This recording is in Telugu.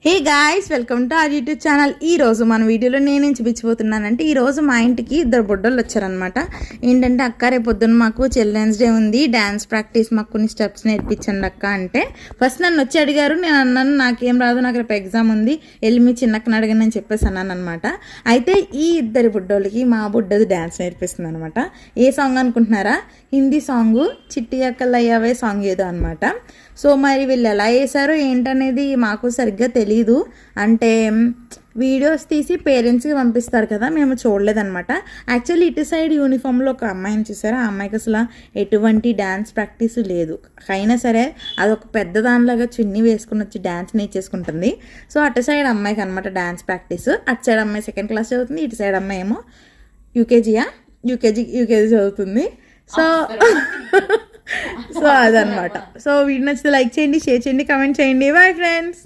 Hey guys, welcome to our YouTube channel. ఈరోజు మన వీడియోలో నేనేం చూపించబోతున్నానంటే, ఈరోజు మా ఇంటికి ఇద్దరు బుడ్డోళ్ళు వచ్చారనమాట. ఏంటంటే, అక్క రేపు పొద్దున్న మాకు చిల్డ్రన్స్ డే ఉంది, డ్యాన్స్ ప్రాక్టీస్ మాకు కొన్ని స్టెప్స్ నేర్పించండి అక్క అంటే, ఫస్ట్ నన్ను వచ్చి అడిగారు. నేను అన్నాను నాకేం రాదు, నాకు రేపు ఎగ్జామ్ ఉంది, వెళ్ళి మీ చిన్నక్కని అడగని అని చెప్పేసి అన్నాను అనమాట. అయితే ఈ ఇద్దరి బుడ్డోళ్ళకి మా బుడ్డది డ్యాన్స్ నేర్పిస్తుంది అనమాట. ఏ సాంగ్ అనుకుంటున్నారా? హిందీ సాంగు చిట్టి అక్కలయ్యావే సాంగ్ ఏదో అనమాట. సో మరి వీళ్ళు ఎలా వేశారో ఏంటనేది మాకు సరిగ్గా తెలీదు. అంటే వీడియోస్ తీసి పేరెంట్స్కి పంపిస్తారు కదా, మేము చూడలేదన్నమాట. యాక్చువల్లీ ఇటు సైడ్ యూనిఫామ్లో ఒక అమ్మాయిని చూసారు. ఆ అమ్మాయికి అసలు ఎటువంటి డ్యాన్స్ ప్రాక్టీస్ లేదు. అయినా సరే అదొక పెద్ద దానిలాగా చున్నీ వేసుకుని వచ్చి డ్యాన్స్ నేర్చేసుకుంటుంది. సో అటు సైడ్ అమ్మాయికి అనమాట డ్యాన్స్ ప్రాక్టీస్. అటు సైడ్ అమ్మాయి సెకండ్ క్లాస్ చదువుతుంది, ఇటు సైడ్ అమ్మాయి ఏమో యూకేజీ చదువుతుంది. సో అదనమాట. సో వీడియో నచ్చితే లైక్ చేయండి, షేర్ చేయండి, కామెంట్ చేయండి. Bye friends.